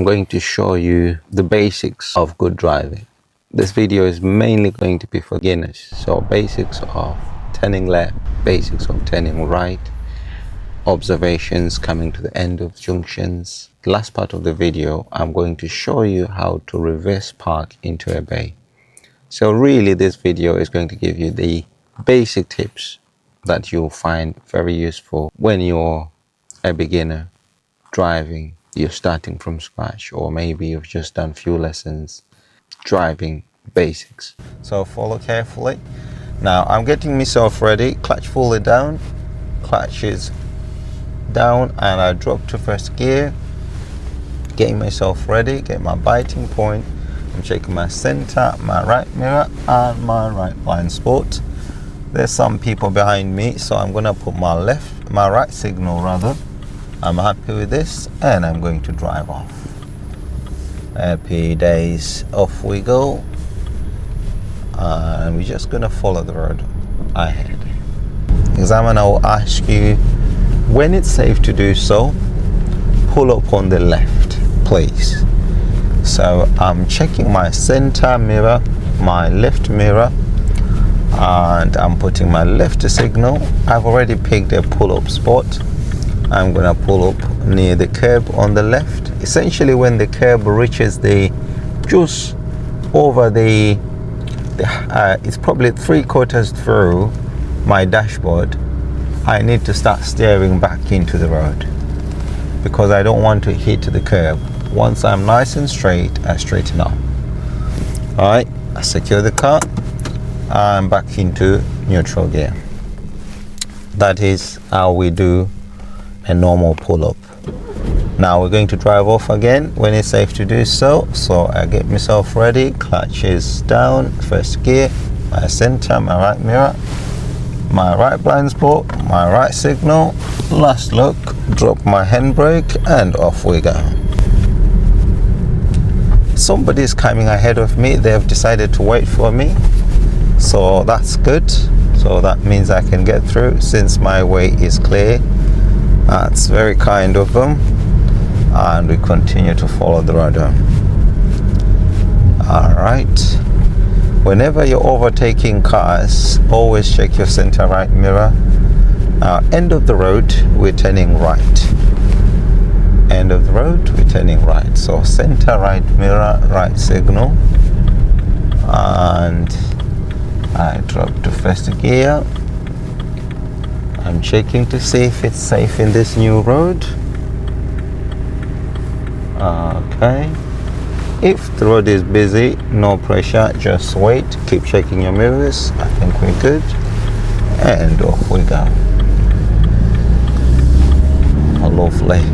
I'm going to show you the basics of good driving. This video is mainly going to be for beginners. So basics of turning left, basics of turning right, observations coming to the end of junctions. The last part of the video, I'm going to show you how to reverse park into a bay. So really this video is going to give you the basic tips that you'll find very useful when you're a beginner driving. You're starting from scratch, or maybe you've just done few lessons driving basics. So follow carefully. Now I'm getting myself ready. Clutch fully down, clutch is down, and I drop to first gear, getting myself ready, get my biting point. I'm checking my center, my right mirror, and my right blind spot. There's some people behind me, so I'm gonna put my right signal rather. I'm happy with this, and I'm going to drive off. Happy days, off we go. And we're just gonna follow the road ahead. Examiner will ask you when it's safe to do so. Pull up on the left, please. So I'm checking my center mirror, my left mirror, and I'm putting my left signal. I've already picked a pull-up spot. I'm gonna pull up near the curb on the left. Essentially when the curb reaches just over it's probably 3/4 through my dashboard, I need to start steering back into the road because I don't want to hit the curb. Once I'm nice and straight, I straighten up. Alright, I secure the car. I'm back into neutral gear. That is how we do a normal pull-up. Now we're going to drive off again when it's safe to do so. So I get myself ready, clutch is down, first gear, my center, my right mirror, my right blind spot, my right signal, last look, drop my handbrake, and off we go. Somebody's coming ahead of me. They've decided to wait for me, so that's good. So that means I can get through since my way is clear. That's very kind of them, and we continue to follow the road. All right, whenever you're overtaking cars, always check your center right mirror. End of the road, we're turning right. End of the road, we're turning right. So center right mirror, right signal, and I drop to first gear. I'm checking to see if it's safe in this new road. Okay. If the road is busy, no pressure, just wait. Keep checking your mirrors. I think we're good. And off we go. Lovely.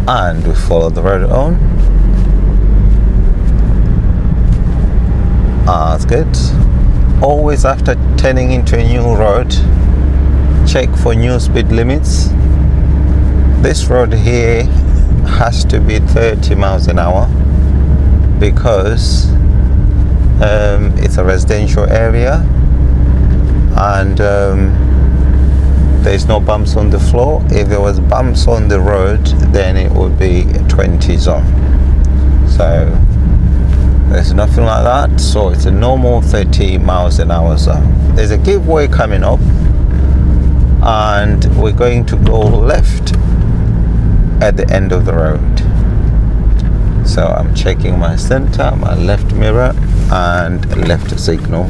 And we follow the road on. That's good. Always after turning into a new road, check for new speed limits. This road here has to be 30 miles an hour because it's a residential area, and there's no bumps on the floor. If there was bumps on the road, then it would be a 20 zone. So there's nothing like that, so it's a normal 30 miles an hour zone. There's a giveaway coming up, and we're going to go left at the end of the road. So I'm checking my center, my left mirror, and left signal.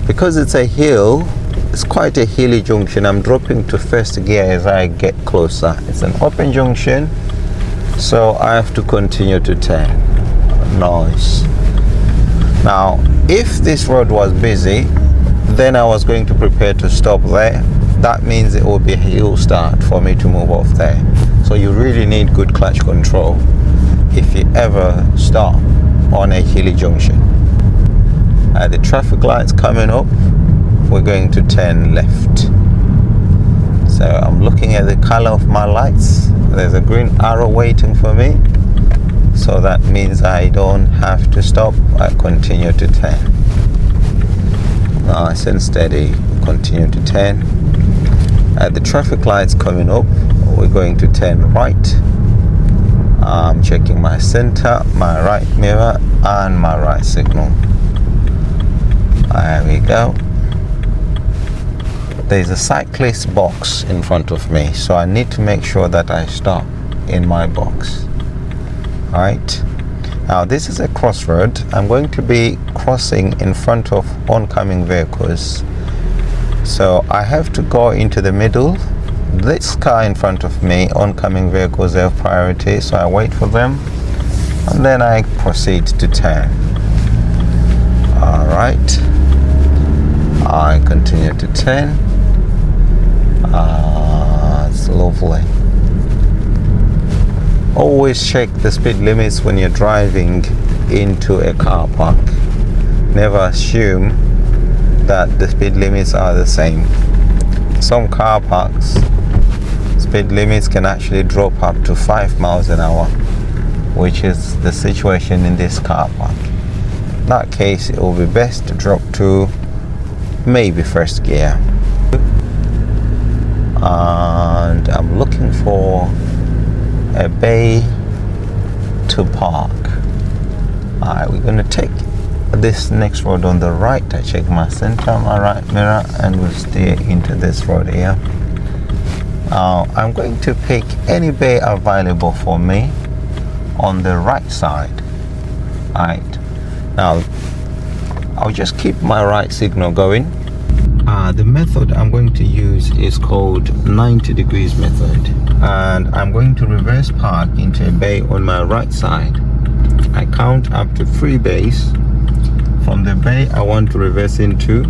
Because it's a hill, it's quite a hilly junction, I'm dropping to first gear as I get closer. It's an open junction, so I have to continue to turn. Nice. Now if this road was busy, then I was going to prepare to stop there. That means it will be a hill start for me to move off there. So you really need good clutch control if you ever stop on a hilly junction. The traffic lights coming up, we're going to turn left. So I'm looking at the color of my lights. There's a green arrow waiting for me, so that means I don't have to stop. I continue to turn. Nice and steady, continue to turn. The traffic lights coming up, we're going to turn right, I'm checking my center, my right mirror, and my right signal. There we go. There's a cyclist box in front of me, so I need to make sure that I stop in my box. Alright, now this is a crossroad. I'm going to be crossing in front of oncoming vehicles, so I have to go into the middle. This car in front of me, oncoming vehicles have priority, so I wait for them and then I proceed to turn. Alright, I continue to turn. It's lovely. Always check the speed limits when you're driving into a car park. Never assume that the speed limits are the same. Some car parks, speed limits can actually drop up to 5 miles an hour, which is the situation in this car park. In that case, it will be best to drop to maybe first gear. And I'm looking for a bay to park. Alright, we're going to take this next road on the right. I check my center, my right mirror, and we'll steer into this road here. I'm going to pick any bay available for me on the right side. Alright, now I'll just keep my right signal going. The method I'm going to use is called 90 degrees method, and I'm going to reverse park into a bay on my right side. I count up to 3 bays. From the bay I want to reverse into,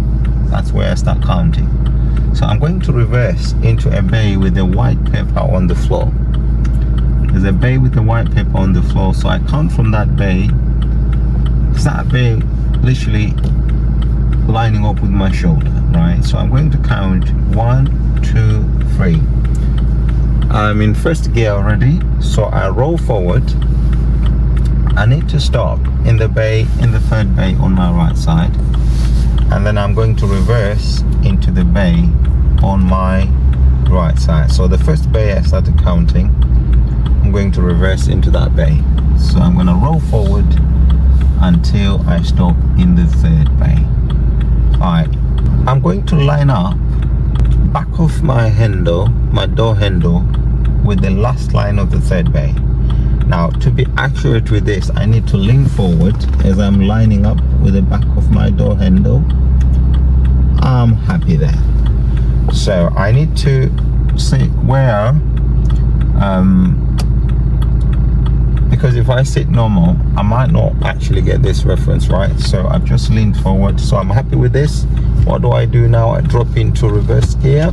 that's where I start counting. So I'm going to reverse into a bay with the white paper on the floor. There's a bay with the white paper on the floor, so I count from that bay. It's that bay literally lining up with my shoulder, right? So I'm going to count 1, 2, 3. I'm in first gear already, so I roll forward. I need to stop in the bay, in the third bay on my right side, and then I'm going to reverse into the bay on my right side. So the first bay I started counting, I'm going to reverse into that bay. So I'm going to roll forward until I stop in the third bay. Alright, I'm going to line up back of my handle, my door handle, with the last line of the third bay. Now, to be accurate with this, I need to lean forward as I'm lining up with the back of my door handle. I'm happy there. So I need to see where, because if I sit normal, I might not actually get this reference right. So I've just leaned forward, so I'm happy with this. What do I do now? I drop into reverse gear.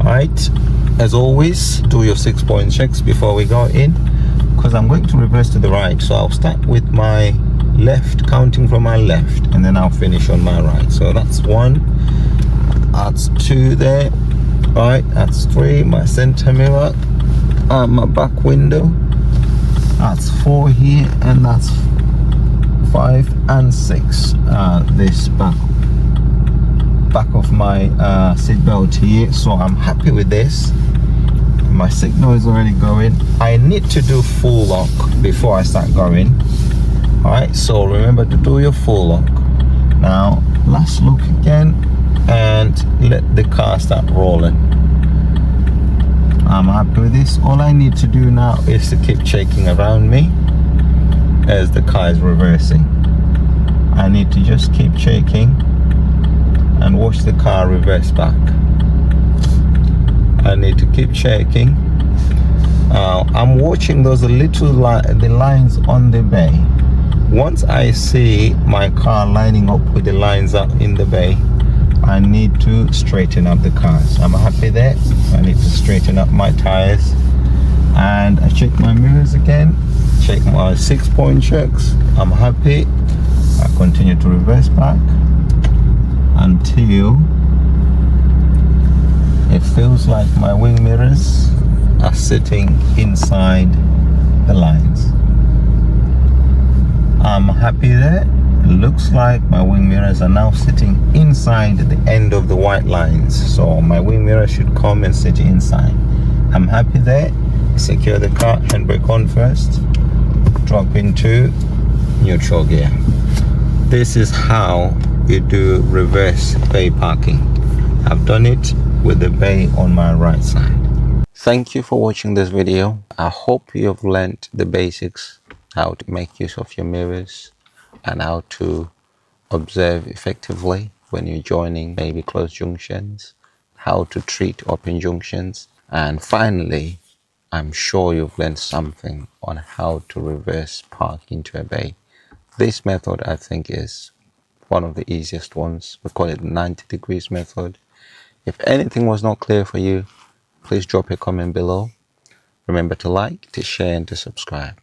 Alright, as always, do your 6-point checks before we go in, because I'm going to reverse to the right. So I'll start with my left, counting from my left, and then I'll finish on my right. So that's 1, that's 2 there. Alright, that's 3, my center mirror, my back window, that's 4 here, and that's 5 and 6. This back of my seat belt here. So I'm happy with this. My signal is already going. I need to do full lock before I start going. Alright, so remember to do your full lock. Now last look again and let the car start rolling. I'm happy with this. All I need to do now is to keep checking around me as the car is reversing. I need to just keep checking and watch the car reverse back. I need to keep checking. I'm watching those little the lines on the bay. Once I see my car lining up with the lines up in the bay, I need to straighten up the car. So I'm happy there. I need to straighten up my tires, and I check my mirrors again, check my 6-point checks. I'm happy. I continue to reverse back until it feels like my wing mirrors are sitting inside the lines. I'm happy there. It looks like my wing mirrors are now sitting inside the end of the white lines, so my wing mirror should come and sit inside. I'm happy there. secure the car, handbrake on first, drop into neutral gear. This is how you do reverse bay parking. I've done it with the bay on my right side. Thank you for watching this video. I hope you have learned the basics, how to make use of your mirrors and how to observe effectively when you're joining maybe closed junctions, how to treat open junctions, and finally, I'm sure you've learned something on how to reverse park into a bay. This method, I think, is one of the easiest ones. We call it the 90 degrees method. If anything was not clear for you, please drop a comment below. Remember to like, to share, and to subscribe.